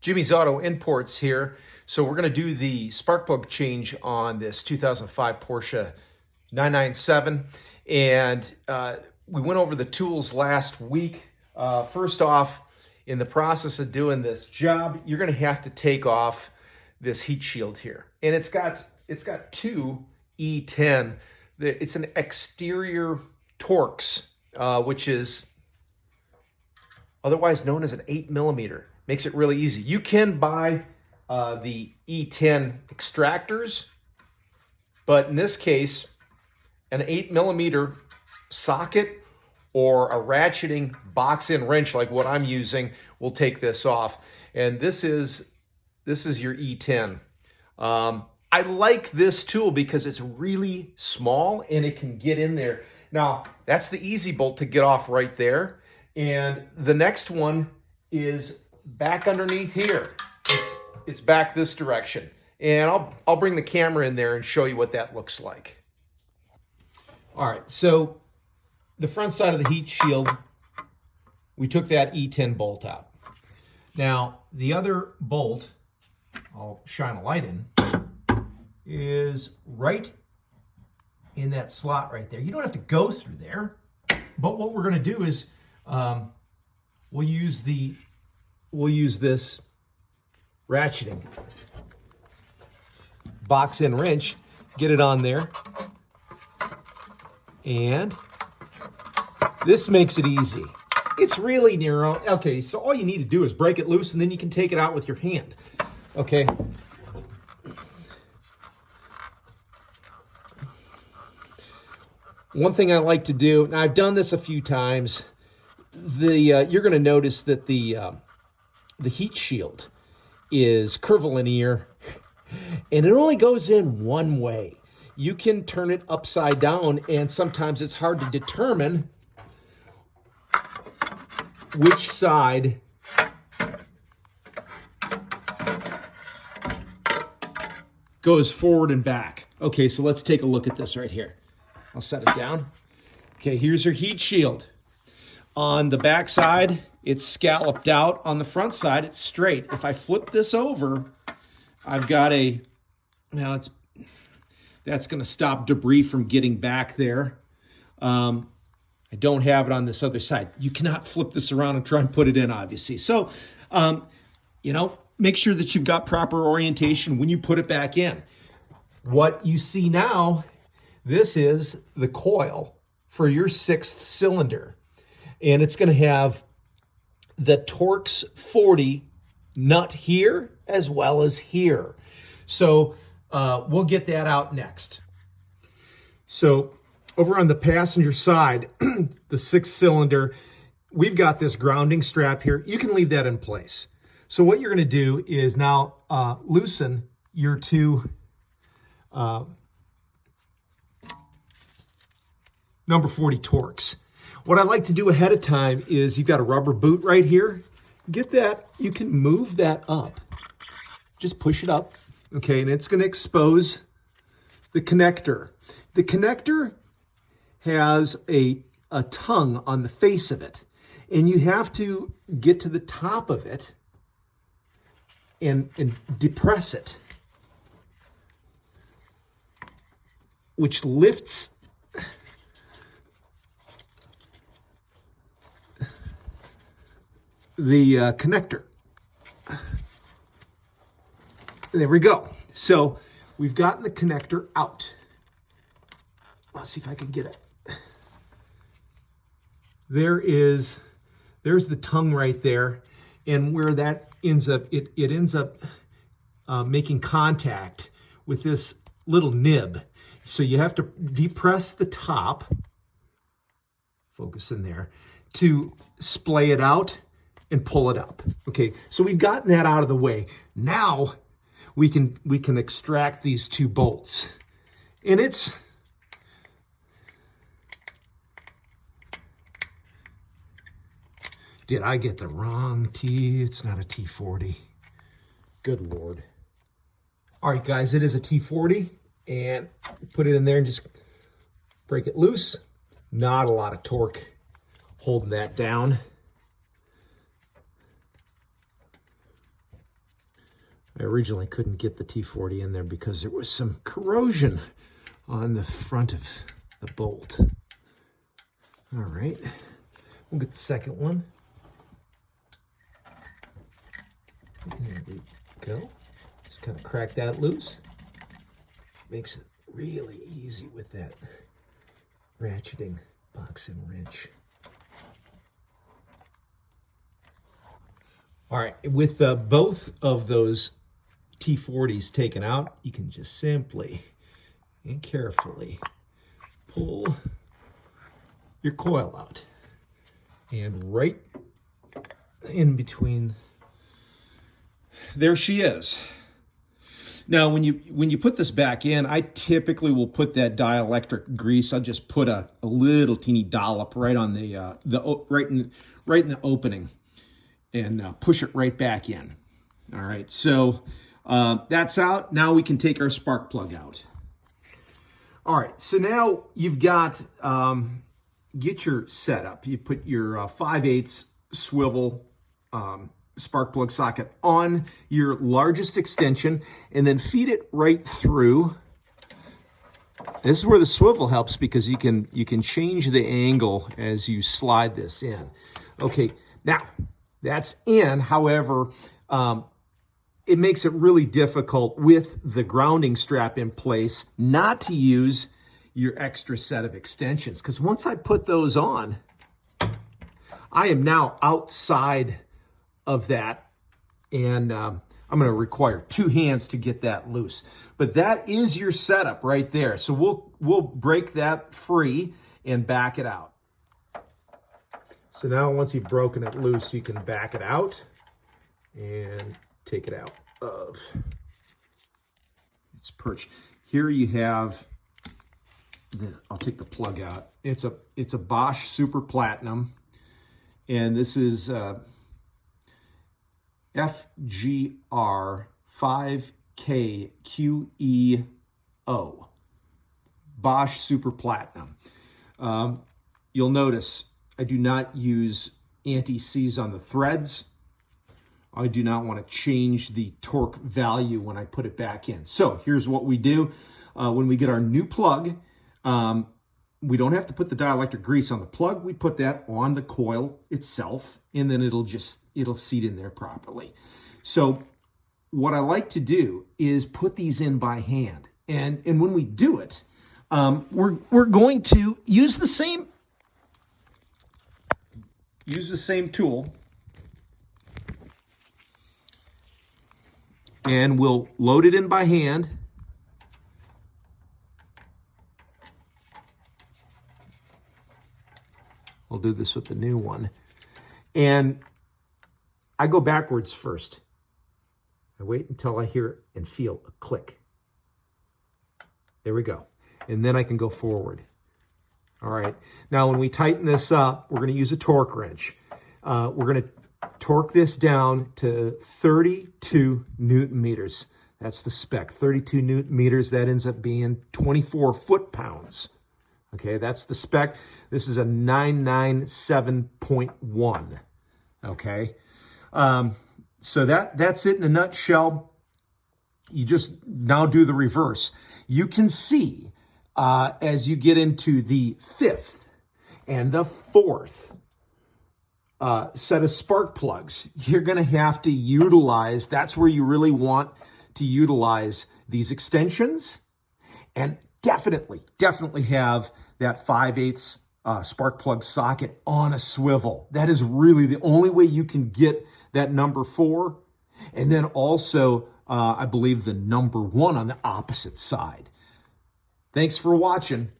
Jimmy's Auto Imports here. So we're going to do the spark plug change on this 2005 Porsche 997. And we went over the tools last week. First off, in the process of doing this job, you're going to have to take off this heat shield here. And it's got two E10. It's an exterior Torx, which is otherwise known as an 8mm. Makes it really easy. You can buy the E10 extractors, but in this case, an 8mm socket or a ratcheting box-in wrench like what I'm using will take this off. And this is your E10. I like this tool because it's really small and it can get in there. Now, that's the easy bolt to get off right there. And the next one is back underneath here. It's back this direction. And I'll bring the camera in there and show you what that looks like. All right, so the front side of the heat shield, we took that E10 bolt out. Now, the other bolt, I'll shine a light in, is right in that slot right there. You don't have to go through there, but what we're gonna do is we'll use this ratcheting box-in wrench, get it on there, and this makes it easy. It's really narrow. Okay, so all you need to do is break it loose and then you can take it out with your hand. Okay. One thing I like to do, and I've done this a few times, you're going to notice that the heat shield is curvilinear and it only goes in one way. You can turn it upside down and sometimes it's hard to determine which side goes forward and back. Okay, so let's take a look at this right here. I'll set it down. Okay, here's your heat shield. On the back side, it's scalloped out. On the front side, it's straight. If I flip this over, I've got that's going to stop debris from getting back there. I don't have it on this other side. You cannot flip this around and try and put it in, obviously. So, make sure that you've got proper orientation when you put it back in. What you see now, this is the coil for your 6th cylinder. And it's going to have the Torx 40 nut here as well as here. So we'll get that out next. So over on the passenger side, the 6th cylinder, we've got this grounding strap here. You can leave that in place. So what you're going to do is now loosen your two number 40 Torx. What I like to do ahead of time is you've got a rubber boot right here. Get that, you can move that up. Just push it up, okay, and it's going to expose the connector. The connector has a tongue on the face of it, and you have to get to the top of it and depress it, which lifts the connector. There we go. So we've gotten the connector out. Let's see if I can get it. There's the tongue right there, and where that ends up, it ends up making contact with this little nib. So you have to depress the top, focus in there, to splay it out and pull it up. Okay, so we've gotten that out of the way. Now we can extract these two bolts. And it's did I get the wrong T? It's not a T40. Good Lord. All right, guys, it is a T40, and put it in there and just break it loose. Not a lot of torque holding that down. I originally couldn't get the T40 in there because there was some corrosion on the front of the bolt. All right, we'll get the second one. There we go. Just kind of crack that loose. Makes it really easy with that ratcheting box and wrench. All right, with both of those T40s taken out, you can just simply and carefully pull your coil out. And right in between, there she is. Now, when you put this back in, I typically will put that dielectric grease. I'll just put a little teeny dollop right on right in the opening, and push it right back in. All right, so that's out. Now we can take our spark plug out. All right, so now you've got get your setup. You put your 5/8 swivel spark plug socket on your largest extension, and then feed it right through. This is where the swivel helps, because you can change the angle as you slide this in. Okay, now that's in. However, it makes it really difficult with the grounding strap in place not to use your extra set of extensions, because once I put those on, I am now outside of that, and I'm going to require 2 hands to get that loose. But that is your setup right there. So we'll break that free and back it out. So now once you've broken it loose, you can back it out and take it out of its perch. Here you have I'll take the plug out. It's a Bosch Super Platinum, and this is FGR 5KQEO, Bosch Super Platinum. You'll notice I do not use anti-seize on the threads. I do not want to change the torque value when I put it back in. So here's what we do. When we get our new plug, we don't have to put the dielectric grease on the plug. We put that on the coil itself, and then it'll seat in there properly. So what I like to do is put these in by hand. And when we do it, we're going to use the same tool, and we'll load it in by hand. I'll do this with the new one. And I go backwards first. I wait until I hear and feel a click. There we go. And then I can go forward. All right. Now, when we tighten this up, we're going to use a torque wrench. We're going to torque this down to 32 Newton meters. That's the spec, 32 Newton meters. That ends up being 24 foot-pounds. Okay, that's the spec. This is a 997.1. Okay, so that's it in a nutshell. You just now do the reverse. You can see as you get into the 5th and the 4th set of spark plugs, you're going to have to utilize, that's where you really want to utilize these extensions, and definitely have that 5/8 spark plug socket on a swivel. That is really the only way you can get that number 4. And then also, I believe the number 1 on the opposite side. Thanks for watching.